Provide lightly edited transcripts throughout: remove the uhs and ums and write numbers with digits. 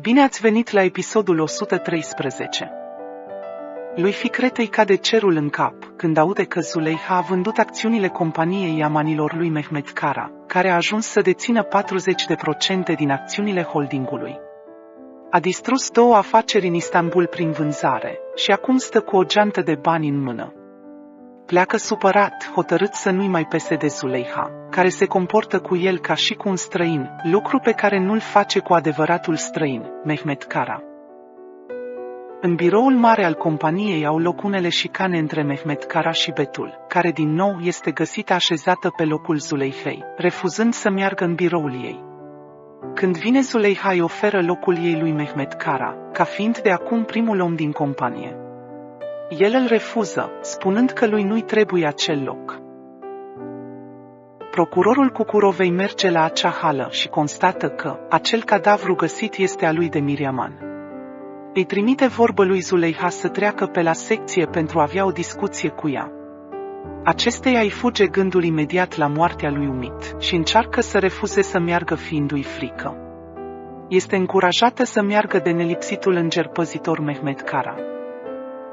Bine ați venit la episodul 113. Lui Fikret îi cade cerul în cap când aude că Zuleikha a vândut acțiunile companiei yamanilor lui Mehmet Kara, care a ajuns să dețină 40% din acțiunile holdingului. A distrus 2 afaceri în Istanbul prin vânzare și acum stă cu o geantă de bani în mână. Pleacă supărat, hotărât să nu-i mai pese de Zuleikha, care se comportă cu el ca și cu un străin, lucru pe care nu-l face cu adevăratul străin, Mehmet Kara. În biroul mare al companiei au loc unele șicane între Mehmet Kara și Betul, care din nou este găsită așezată pe locul Zuleikhei, refuzând să meargă în biroul ei. Când vine Zuleikha îi oferă locul ei lui Mehmet Kara, ca fiind de acum primul om din companie. El îl refuză, spunând că lui nu-i trebuie acel loc. Procurorul Cucurovei merge la acea hală și constată că acel cadavru găsit este a lui Demir Yaman. Îi trimite vorbă lui Zuleikha să treacă pe la secție pentru a avea o discuție cu ea. Acesteia îi fuge gândul imediat la moartea lui Umit și încearcă să refuze să meargă fiindu-i frică. Este încurajată să meargă de nelipsitul înger păzitor Mehmet Kara.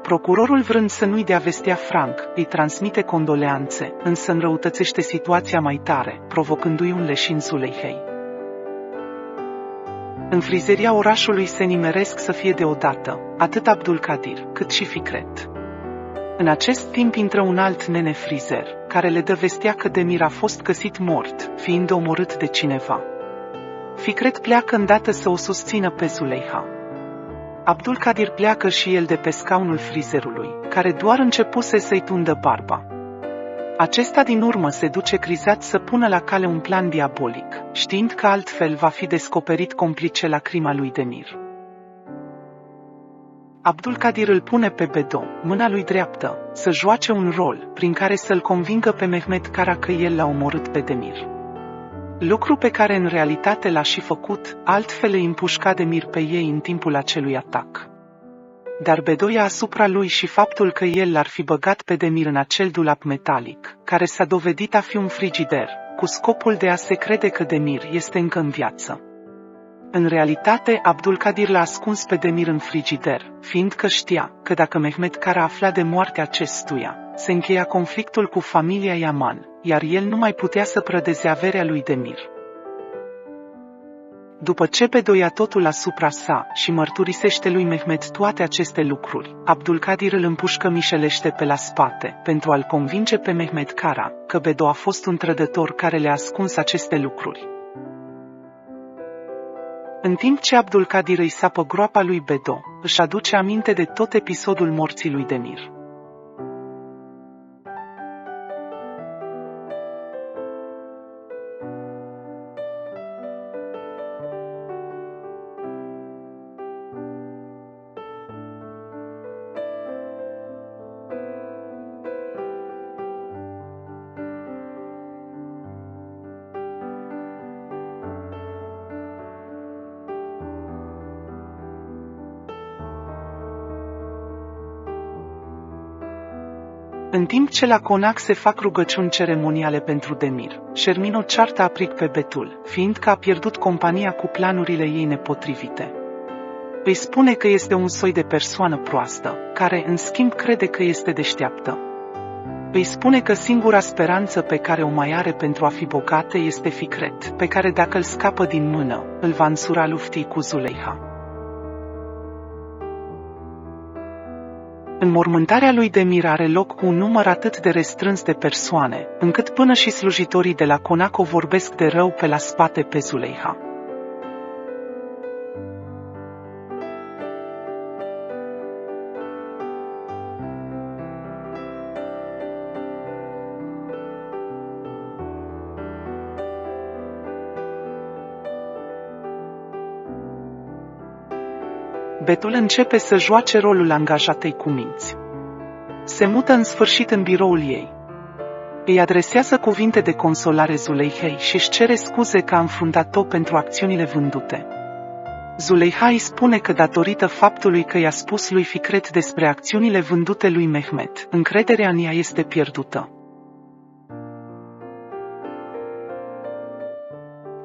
Procurorul, vrând să nu-i dea vestea franc, îi transmite condoleanțe, însă înrăutățește situația mai tare, provocându-i un leșin Zuleikhei. În frizeria orașului se nimeresc să fie deodată, atât Abdulkadir, cât și Fikret. În acest timp intră un alt nene frizer, care le dă vestea că Demir a fost găsit mort, fiind omorât de cineva. Fikret pleacă îndată să o susțină pe Zuleikha. Abdulkadir pleacă și el de pe scaunul frizerului, care doar începuse să-i tundă barba. Acesta din urmă se duce crizat să pună la cale un plan diabolic, știind că altfel va fi descoperit complice la crima lui Demir. Abdulkadir îl pune pe Bedo, mâna lui dreaptă, să joace un rol prin care să-l convingă pe Mehmet Kara că el l-a omorât pe Demir. Lucru pe care în realitate l-a și făcut, altfel îi împușca Demir pe ei în timpul acelui atac. Dar bedoia asupra lui și faptul că el l-ar fi băgat pe Demir în acel dulap metalic, care s-a dovedit a fi un frigider, cu scopul de a se crede că Demir este încă în viață. În realitate, Abdulkadir l-a ascuns pe Demir în frigider, fiindcă știa că dacă Mehmet Kara afla de moartea acestuia, se încheia conflictul cu familia Yaman, iar el nu mai putea să prădeze averea lui Demir. După ce Bedo ia totul asupra sa și mărturisește lui Mehmet toate aceste lucruri, Abdulkadir îl împușcă mișelește pe la spate, pentru a-l convinge pe Mehmet Kara că Bedo a fost un trădător care le-a ascuns aceste lucruri. În timp ce Abdulkadir îi sapă groapa lui Bedo, își aduce aminte de tot episodul morții lui Demir. În timp ce la conac se fac rugăciuni ceremoniale pentru Demir, Shermino ceartă aprig pe Betul, fiindcă a pierdut compania cu planurile ei nepotrivite. Îi spune că este un soi de persoană proastă, care în schimb crede că este deșteaptă. Îi spune că singura speranță pe care o mai are pentru a fi bogată este Fikret, pe care dacă îl scapă din mână, îl va însura luftii cu Zuleikha. Înmormântarea lui Demir are loc cu un număr atât de restrâns de persoane, încât până și slujitorii de la conac o vorbesc de rău pe la spate pe Zuleikha. Betul începe să joace rolul angajatei cu minți. Se mută în sfârșit în biroul ei. Îi adresează cuvinte de consolare Zuleikhei și își cere scuze că a înfruntat-o pentru acțiunile vândute. Zuleikha îi spune că datorită faptului că i-a spus lui Fikret despre acțiunile vândute lui Mehmet, încrederea în ea este pierdută.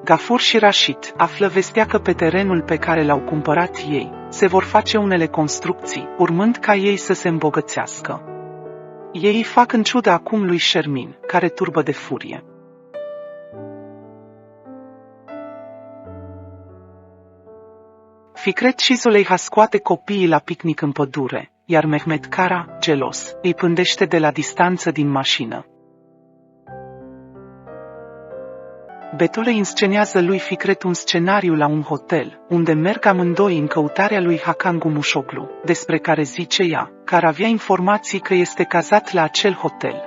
Gafur și Rashid află vestea că pe terenul pe care l-au cumpărat ei se vor face unele construcții, urmând ca ei să se îmbogățească. Ei îi fac în ciuda acum lui Shermin, care turbă de furie. Fikret și Zuleiha scoate copiii la picnic în pădure, iar Mehmet Kara, gelos, îi pândește de la distanță din mașină. Betul îi inscenează lui Fikret un scenariu la un hotel, unde merg amândoi în căutarea lui Hakan Gumușoglu, despre care zice ea, că ar avea informații că este cazat la acel hotel.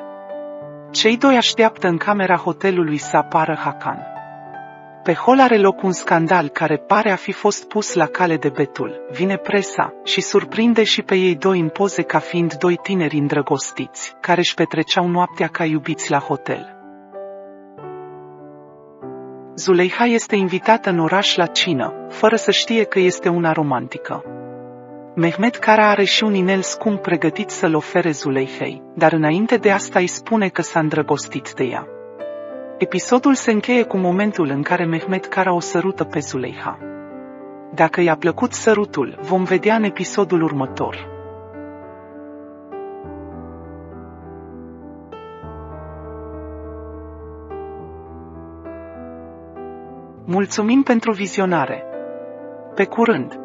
Cei doi așteaptă în camera hotelului să apară Hakan. Pe hol are loc un scandal care pare a fi fost pus la cale de Betul, vine presa și surprinde și pe ei doi în poze ca fiind doi tineri îndrăgostiți, care își petreceau noaptea ca iubiți la hotel. Zuleiha este invitată în oraș la cină, fără să știe că este una romantică. Mehmet Kara are și un inel scump pregătit să-l ofere Zuleihei, dar înainte de asta îi spune că s-a îndrăgostit de ea. Episodul se încheie cu momentul în care Mehmet Kara o sărută pe Zuleiha. Dacă i-a plăcut sărutul, vom vedea în episodul următor. Mulțumim pentru vizionare! Pe curând!